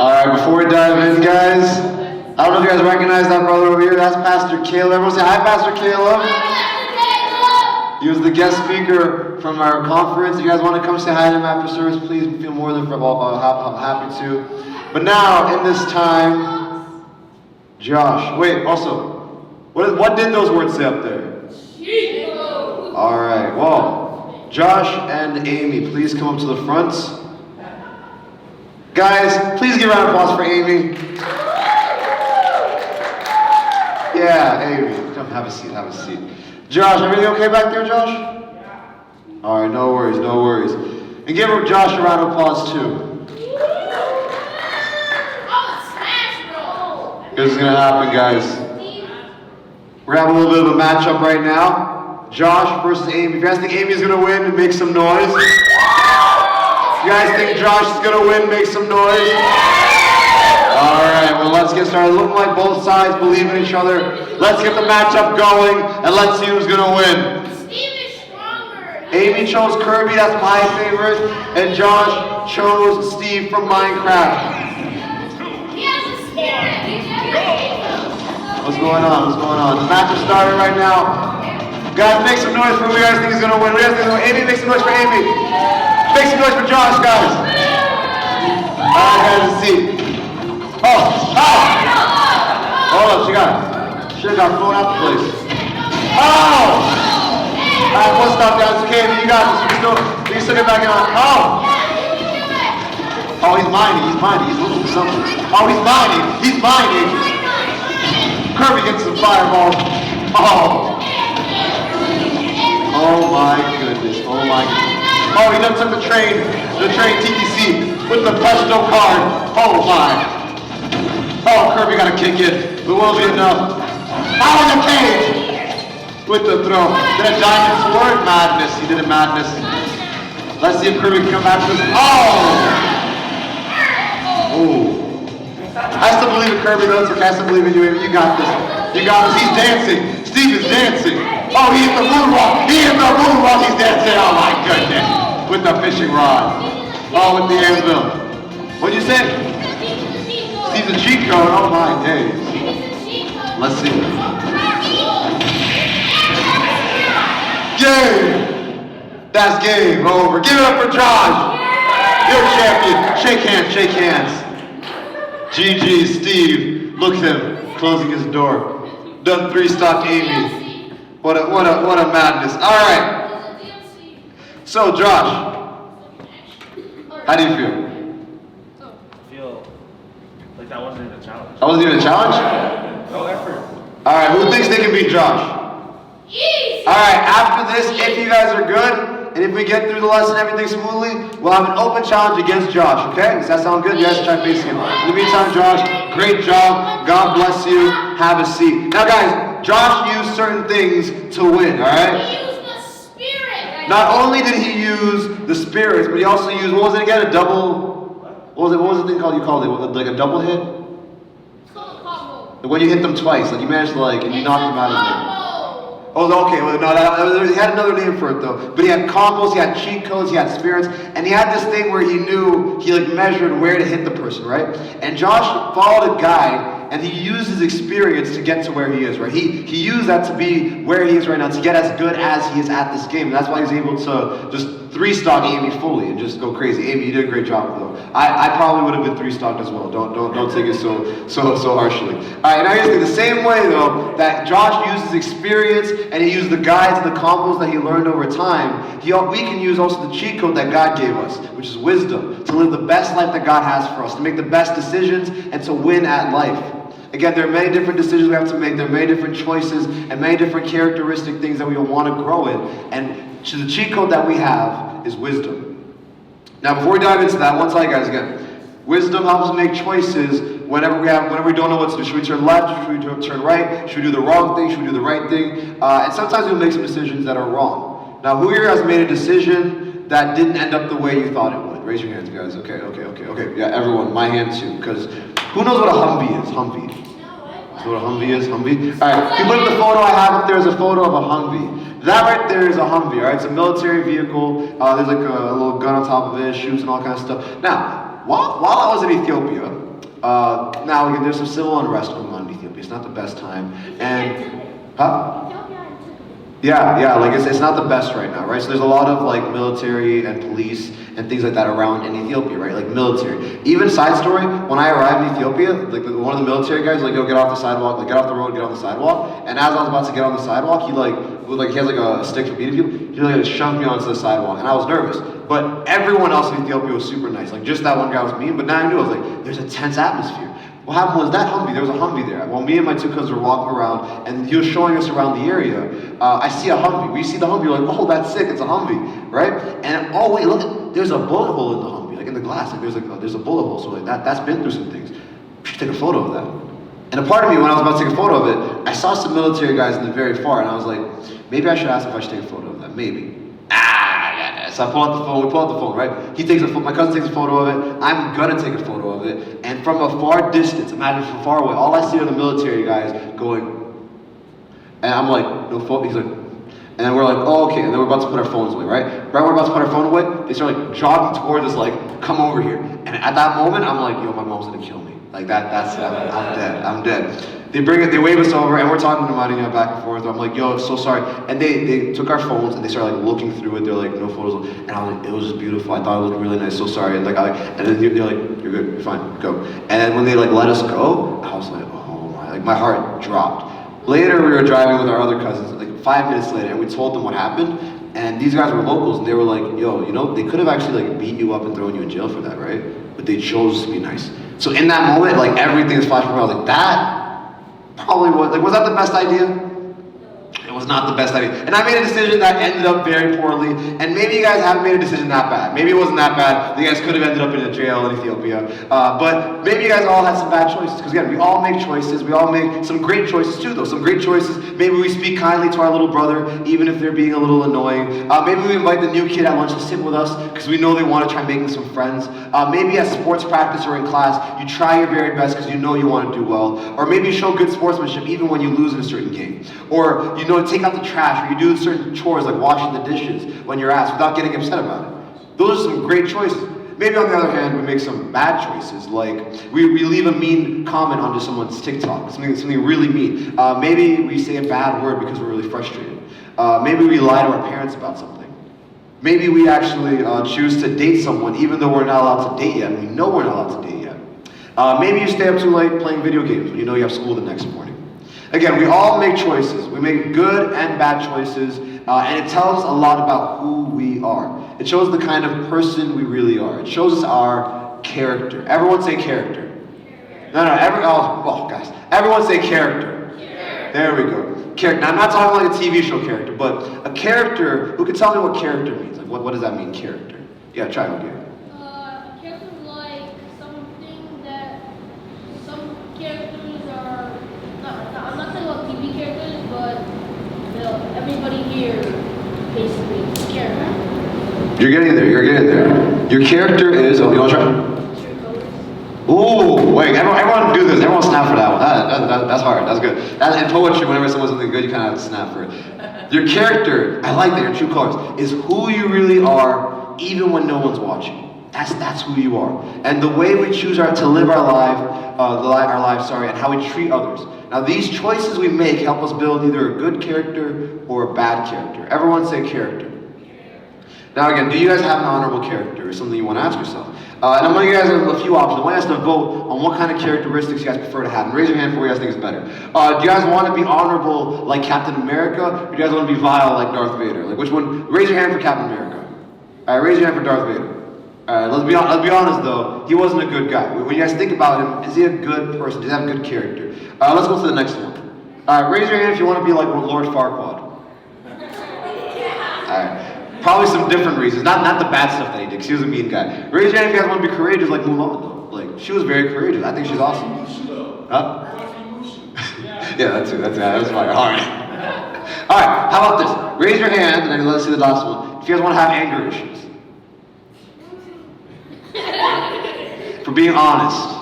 Alright, before we dive in, guys, I don't know if you guys recognize that brother over here. That's Pastor Caleb. Everyone say hi, Pastor Caleb. He was the guest speaker from our conference. If you guys want to come say hi to him after service, please feel more than happy to. But now, in this time, Josh. Wait, also, what did those words say up there? Alright, well, Josh and Amy, please come up to the front. Guys, please give a round of applause for Amy. Yeah, Amy. Come, have a seat. Josh, everything okay back there, Josh? Yeah. Alright, no worries. And give Josh a round of applause, too. This is going to happen, guys. We're having a little bit of a matchup right now. Josh versus Amy. If you guys think Amy's going to win, make some noise. You guys think Josh is going to win? Make some noise. Alright, well, let's get started. Looking like both sides believe in each other. Let's get the matchup going, and let's see who's going to win. Steve is stronger. Amy chose Kirby, that's my favorite, and Josh chose Steve from Minecraft. He has a spirit. What's going on? The match is starting right now. Guys, make some noise for who you guys think is going to win. Amy, make some noise for Amy. Make some noise for Josh, guys. Alright, guys, let's see. Oh! Hold up, she got thrown out the place. Oh! Alright, one stop, guys. Okay, you got this. You can still get back on. Oh! Oh, he's mining. He's looking for something. Oh, he's mining. Kirby gets some fireballs. Oh! Oh my goodness. Oh, he done took the train TTC with the Presto card. Oh my. Oh, Kirby got a kick in. But won't be enough. Out in the cage with the throw. Did a diamond sword? Madness. He did a madness. Let's see if Kirby can come back to this. Oh! I still believe in Kirby, though. It's okay. I still believe in you. You got this. He's dancing. Steve is dancing. Oh, he hit the moonwalk. He's dancing. Oh my goodness. With the fishing rod. Oh, with the anvil. What'd you say? Steve's a cheat code. Oh my days. Let's see. Game. That's game over. Give it up for Josh. You're champion. Shake hands. GG, Steve. Look at him closing his door. Done 3-stock Amy. What a madness. All right. So, Josh, how do you feel? I feel like that wasn't even a challenge. That wasn't even a challenge? No effort. All right, who thinks they can beat Josh? Yes. All right, after this, if you guys are good, and if we get through the lesson, everything smoothly, we'll have an open challenge against Josh, okay? Does that sound good? You guys try facing him. In the meantime, Josh, great job. God bless you. Have a seat. Now, guys, Josh used certain things to win, all right? He used the spirit. Not only did he use the spirits, but he also used, what was it again? A double, what was the thing called? You called it, like a double hit? It's called a combo. When you hit them twice, like you managed to and you knocked them out of there. Combo. Oh, okay, well, no, he had another name for it though. But he had combos, he had cheat codes, he had spirits, and he had this thing where he knew, he measured where to hit the person, right? And Josh followed a guide, and he used his experience to get to where he is, right? He used that to be where he is right now, to get as good as he is at this game. And that's why he's able to just 3-stock Amy fully and just go crazy. Amy, you did a great job though. I probably would have been 3-stocked as well. Don't take it so harshly. Alright, now here's the thing. The same way though that Josh used his experience and he used the guides and the combos that he learned over time, we can use also the cheat code that God gave us, which is wisdom, to live the best life that God has for us, to make the best decisions and to win at life. Again, there are many different decisions we have to make. There are many different choices and many different characteristic things that we want to grow in. And the cheat code that we have is wisdom. Now, before we dive into that, I want to tell you guys again, wisdom helps us make choices whenever we don't know what to do. Should we turn left? Should we turn right? Should we do the wrong thing? Should we do the right thing? And sometimes we'll make some decisions that are wrong. Now, who here has made a decision that didn't end up the way you thought it would? Raise your hands, guys. Okay. Yeah, everyone, my hand too, because who knows what a Humvee is? Humvee. You know what a Humvee is? Humvee? Alright, if you look at the photo I have up there, is a photo of a Humvee. That right there is a Humvee, alright? It's a military vehicle. There's like a little gun on top of it, shoots and all kinds of stuff. Now, while I was in Ethiopia, Now again, there's some civil unrest going on in Ethiopia. It's not the best time, and huh? Yeah, like it's not the best right now, right? So there's a lot of like military and police and things like that around in Ethiopia, right? Like military. Even side story, when I arrived in Ethiopia, like one of the military guys, like, yo, get off the sidewalk, like get off the road, get on the sidewalk. And as I was about to get on the sidewalk, he has like a stick for beating people. He like shoved me onto the sidewalk, and I was nervous. But everyone else in Ethiopia was super nice. Like just that one guy was mean, but now I knew I was like, there's a tense atmosphere. What happened was that Humvee, there was a Humvee there. Well, me and my two cousins were walking around, and he was showing us around the area. I see a Humvee. We see the Humvee, we're like, oh, that's sick, it's a Humvee, right? And oh wait, look, there's a bullet hole in the Humvee, like in the glass. Like there's a bullet hole, so like that's been through some things. We should take a photo of that. And a part of me, when I was about to take a photo of it, I saw some military guys in the very far, and I was like, maybe I should ask if I should take a photo of that, maybe. So I pull out the phone, we pull out the phone, right? My cousin takes a photo of it, I'm gonna take a photo of it, and from a far distance, imagine from far away, all I see are the military guys going, and I'm like, no photo, he's like, and then we're like, oh, okay, and then we're about to put our phones away, right? Right when we're about to put our phone away, they start like jogging towards us like, come over here. And at that moment, I'm like, yo, my mom's gonna kill me. Like I'm dead. They wave us over, and we're talking to Marina back and forth. I'm like, yo, so sorry. And they took our phones, and they started like looking through it. They're like, no photos. And I was like, it was just beautiful. I thought it looked really nice. So sorry. And and then they're like, you're good, you're fine, go. And then when they like let us go, I was like, oh my, like my heart dropped. Later, we were driving with our other cousins, like 5 minutes later, and we told them what happened. And these guys were locals, and they were like, yo, you know, they could have actually like beat you up and thrown you in jail for that, right? But they chose to be nice. So in that moment, like everything is flashing around. I was like, that probably was that the best idea? It was not the best idea. And I made a decision that ended up very poorly. And maybe you guys haven't made a decision that bad. Maybe it wasn't that bad. You guys could have ended up in a jail in Ethiopia. But maybe you guys all had some bad choices. Because again, we all make choices. We all make some great choices too, though. Some great choices. Maybe we speak kindly to our little brother, even if they're being a little annoying. Maybe we invite the new kid at lunch to sit with us because we know they want to try making some friends. Maybe at sports practice or in class, you try your very best because you know you want to do well. Or maybe you show good sportsmanship even when you lose in a certain game. Or you know, take out the trash, or you do certain chores like washing the dishes when you're asked without getting upset about it. Those are some great choices. Maybe on the other hand, we make some bad choices, like we leave a mean comment onto someone's TikTok, something really mean. Maybe we say a bad word because we're really frustrated. Maybe we lie to our parents about something. Maybe we actually choose to date someone even though we're not allowed to date yet, and we know we're not allowed to date yet. Maybe you stay up too late playing video games when you know you have school the next morning. Again, we all make choices. We make good and bad choices, and it tells us a lot about who we are. It shows the kind of person we really are. It shows us our character. Everyone say character. Guys, everyone say character. There we go. Character. Now, I'm not talking like a TV show character, but a character. Who can tell me what character means? Like, what does that mean, character? Yeah, try it again. A character is like something that some characters are. I'm not talking about TV characters, but everybody here basically is a character. You're getting there. Your character is. Oh, you want to try? True colors. Ooh, wait, everyone do this. Everyone snap for that one. That's hard. That's good. In poetry, whenever someone's something good, you kind of have to snap for it. Your character, I like that, your true colors, is who you really are, even when no one's watching. That's who you are. And the way we choose to live our lives, and how we treat others. Now, these choices we make help us build either a good character or a bad character. Everyone say character. Now again, do you guys have an honorable character or something you want to ask yourself? And I'm going to give you guys a few options. I want you guys to vote on what kind of characteristics you guys prefer to have. And raise your hand for what you guys think is better. Do you guys want to be honorable like Captain America? Or do you guys want to be vile like Darth Vader? Like which one? Raise your hand for Captain America. All right, raise your hand for Darth Vader. All right, let's be honest though. He wasn't a good guy. When you guys think about him, is he a good person? Does he have a good character? Let's go to the next one. All right, raise your hand if you want to be like Lord Farquaad. All right. Probably some different reasons, not the bad stuff that he did, because he was a mean guy. Raise your hand if you guys want to be courageous like Mulan, though. Like, she was very courageous. I think she's awesome. Huh? Yeah, that's fine. All right. All right, how about this? Raise your hand, and then let's see the last one. If you guys want to have anger issues. For being honest.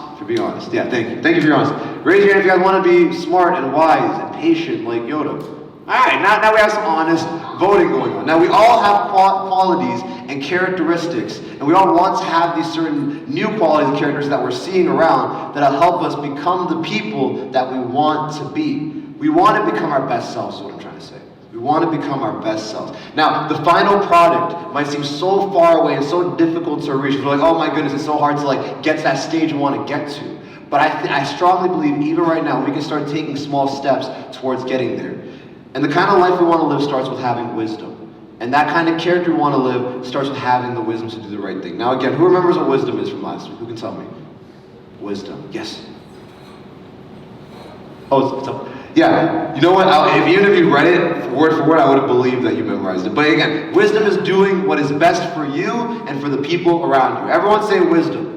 Yeah, thank you. Thank you for your honesty. Raise your hand if you guys want to be smart and wise and patient like Yoda. All right, now we have some honest, voting going on. Now, we all have qualities and characteristics, and we all want to have these certain new qualities and characters that we're seeing around that'll help us become the people that we want to be. We want to become our best selves, is what I'm trying to say. We want to become our best selves. Now, the final product might seem so far away and so difficult to reach. We're like, oh my goodness, it's so hard to like get to that stage we want to get to. But I strongly believe even right now we can start taking small steps towards getting there. And the kind of life we want to live starts with having wisdom. And that kind of character we want to live starts with having the wisdom to do the right thing. Now again, who remembers what wisdom is from last week? Who can tell me? Wisdom, yes. Oh, it's up. Yeah, you know what? Even if you read it word for word, I would have believed that you memorized it. But again, wisdom is doing what is best for you and for the people around you. Everyone say wisdom.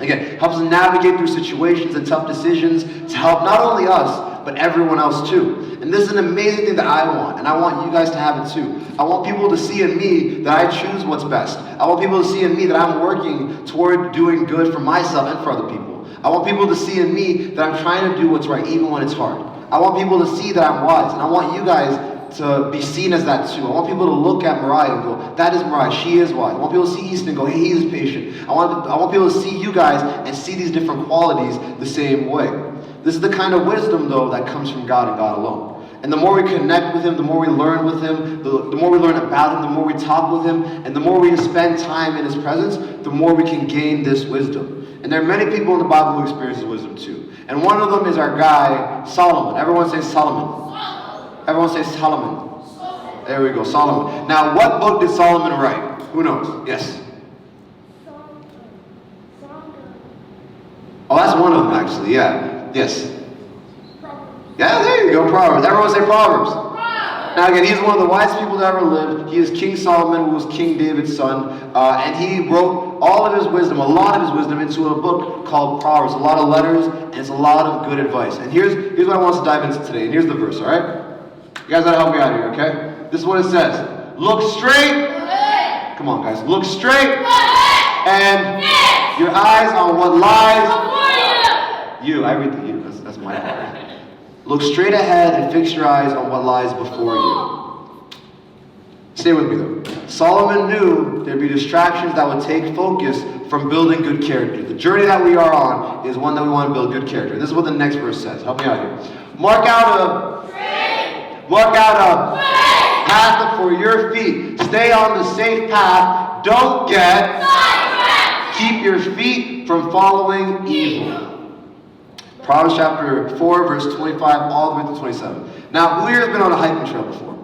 Again, helps us navigate through situations and tough decisions to help not only us, but everyone else too. And this is an amazing thing that I want, and I want you guys to have it too. I want people to see in me that I choose what's best. I want people to see in me that I'm working toward doing good for myself and for other people. I want people to see in me that I'm trying to do what's right, even when it's hard. I want people to see that I'm wise, and I want you guys to be seen as that too. I want people to look at Mariah and go, that is Mariah, she is wise. I want people to see Easton and go, hey, he is patient. I want people to see you guys and see these different qualities the same way. This is the kind of wisdom, though, that comes from God and God alone. And the more we connect with Him, the more we learn with Him, the more we learn about Him, the more we talk with Him, and the more we spend time in His presence, the more we can gain this wisdom. And there are many people in the Bible who experience wisdom too. And one of them is our guy, Solomon. Everyone say Solomon. Everyone say Solomon. There we go, Solomon. Now, what book did Solomon write? Who knows? Yes. Oh, that's one of them actually, yeah. Yes. Yeah, there you go, Proverbs. Everyone say Proverbs. Now again, he's one of the wisest people that ever lived. He is King Solomon, who was King David's son. And he wrote all of his wisdom, a lot of his wisdom, into a book called Proverbs. A lot of letters, and it's a lot of good advice. And here's what I want us to dive into today. And here's the verse, all right? You guys gotta help me out here, okay? This is what it says. Look straight. Come on, guys. Look straight. And your eyes on what lies. You, I read the you. That's my part. Look straight ahead and fix your eyes on what lies before you. Stay with me though. Solomon knew there'd be distractions that would take focus from building good character. The journey that we are on is one that we want to build good character. This is what the next verse says. Help me out here. Mark out a path for your feet. Stay on the safe path. Don't get sidetracked. Keep your feet from following evil. Proverbs chapter 4, verse 25, all the way to 27. Now, who here has been on a hiking trail before?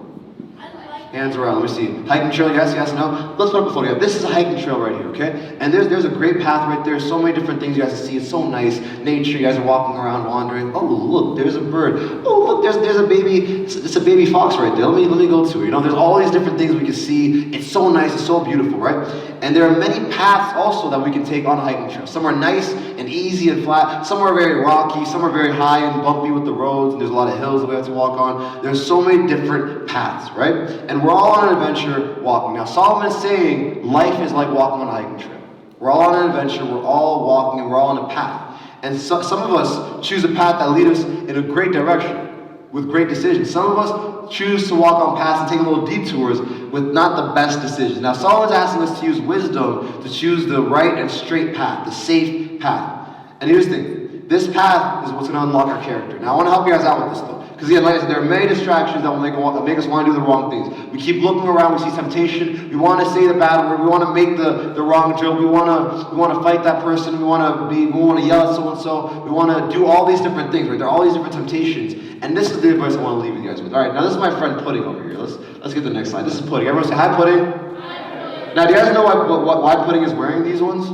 Hands around, let me see. Hiking trail, yes, no? Let's put up a photo. Yeah, this is a hiking trail right here, okay? And there's a great path right there. So many different things you guys can see. It's so nice. Nature, you guys are walking around, wandering. Oh, look, there's a bird. Oh, look, there's a baby. It's a baby fox right there. Let me go to it. You know, there's all these different things we can see. It's so nice. It's so beautiful, right? And there are many paths also that we can take on a hiking trail. Some are nice and easy and flat. Some are very rocky. Some are very high and bumpy with the roads. And there's a lot of hills that we have to walk on. There's so many different paths, right? And we're all on an adventure walking. Now, Solomon is saying life is like walking on a hiking trail. We're all on an adventure. We're all walking and we're all on a path. And some of us choose a path that leads us in a great direction with great decisions. Some of us choose to walk on paths and take little detours with not the best decisions. Now, Solomon's asking us to use wisdom to choose the right and straight path, the safe path. And here's the thing. This path is what's going to unlock our character. Now, I want to help you guys out with this, though. Because again, like I said, there are many distractions that will make us want to do the wrong things. We keep looking around, we see temptation, we want to say the bad word, we want to make the wrong joke, we want to fight that person, we want to yell at so-and-so, we want to do all these different things, right? There are all these different temptations. And this is the advice I want to leave you guys with. All right, now this is my friend Pudding over here. Let's get the next slide. This is Pudding. Everyone say hi, Pudding. Hi, Pudding. Now, do you guys know why Pudding is wearing these ones?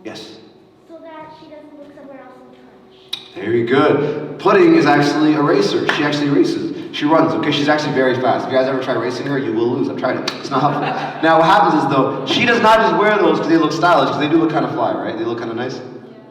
Yes. So that she doesn't look somewhere else and touch. Very good. Pudding is actually a racer. She actually races. She runs, okay? She's actually very fast. If you guys ever try racing her, you will lose. I've tried it. It's not helpful. Now, what happens is, though, she does not just wear those because they look stylish, because they do look kind of fly, right? They look kind of nice.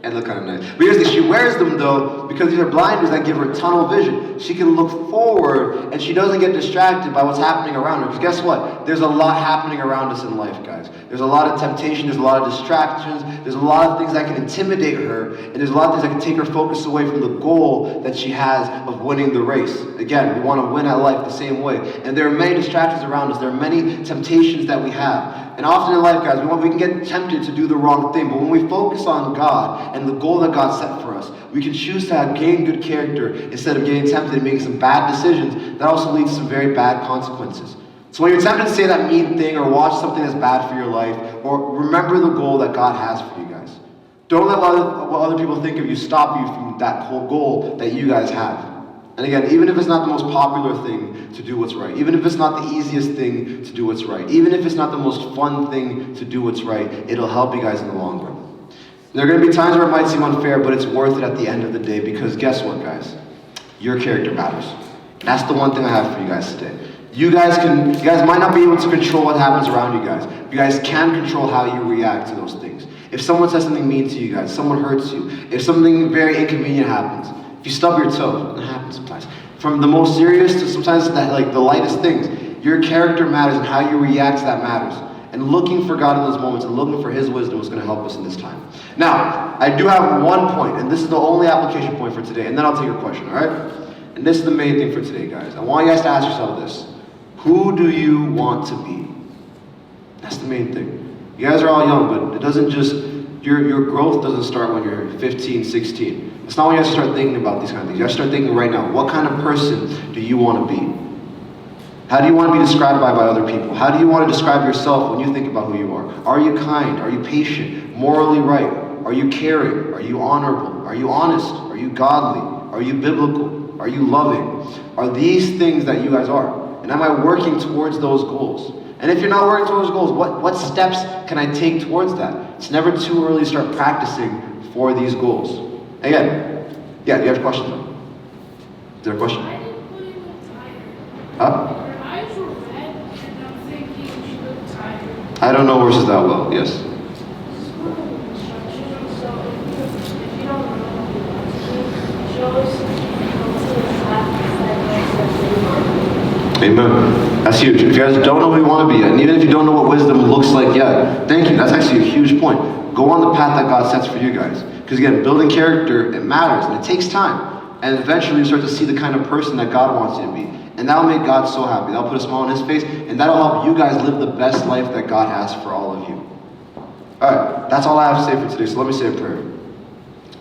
And look kind of nice. But here's the thing, she wears them though because these are blinders that give her tunnel vision. She can look forward and she doesn't get distracted by what's happening around her. Because guess what? There's a lot happening around us in life, guys. There's a lot of temptation, there's a lot of distractions, there's a lot of things that can intimidate her, and there's a lot of things that can take her focus away from the goal that she has of winning the race. Again, we want to win at life the same way. And there are many distractions around us. There are many temptations that we have. And often in life, guys, we can get tempted to do the wrong thing. But when we focus on God and the goal that God set for us, we can choose to gain good character instead of getting tempted and making some bad decisions that also leads to some very bad consequences. So when you're tempted to say that mean thing or watch something that's bad for your life, or remember the goal that God has for you guys. Don't let what other people think of you stop you from that whole goal that you guys have. And again, even if it's not the most popular thing to do what's right, even if it's not the easiest thing to do what's right, even if it's not the most fun thing to do what's right, it'll help you guys in the long run. There are going to be times where it might seem unfair, but it's worth it at the end of the day because guess what, guys? Your character matters. That's the one thing I have for you guys today. You guys might not be able to control what happens around you guys. You guys can control how you react to those things. If someone says something mean to you guys, someone hurts you, if something very inconvenient happens, if you stub your toe, it happens sometimes. From the most serious to sometimes the lightest things, your character matters and how you react to that matters. And looking for God in those moments and looking for His wisdom is going to help us in this time. Now, I do have one point, and this is the only application point for today, and then I'll take your question, all right? And this is the main thing for today, guys. I want you guys to ask yourself this. Who do you want to be? That's the main thing. You guys are all young, but it doesn't just, your growth doesn't start when you're 15, 16. It's not when you have to start thinking about these kind of things. You have to start thinking right now, what kind of person do you want to be? How do you want to be described by other people? How do you want to describe yourself when you think about who you are? Are you kind? Are you patient? Morally right? Are you caring? Are you honorable? Are you honest? Are you godly? Are you biblical? Are you loving? Are these things that you guys are? And am I working towards those goals? And if you're not working towards goals, what steps can I take towards that? It's never too early to start practicing for these goals. Again, yeah, do you have a question though? Is there a question? I didn't put in a tired. Huh? Her eyes were red, and I'm thinking she looked tired. I don't know versus that well, yes. This is one of the instructions, so if you don't know, she always comes to the class and Amen. That's huge. If you guys don't know who you want to be yet, and even if you don't know what wisdom looks like yet, thank you. That's actually a huge point. Go on the path that God sets for you guys. Because again, building character, it matters, and it takes time. And eventually you start to see the kind of person that God wants you to be. And that'll make God so happy. That'll put a smile on His face, and that'll help you guys live the best life that God has for all of you. Alright, that's all I have to say for today, so let me say a prayer.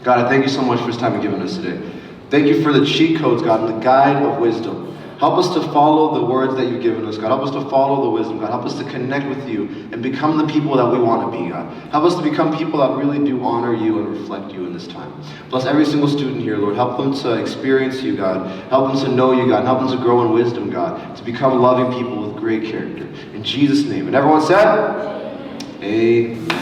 God, I thank you so much for this time you've given us today. Thank you for the cheat codes, God, and the guide of wisdom. Help us to follow the words that you've given us, God. Help us to follow the wisdom, God. Help us to connect with you and become the people that we want to be, God. Help us to become people that really do honor you and reflect you in this time. Bless every single student here, Lord. Help them to experience you, God. Help them to know you, God. And help them to grow in wisdom, God. To become loving people with great character. In Jesus' name. And everyone said? Amen.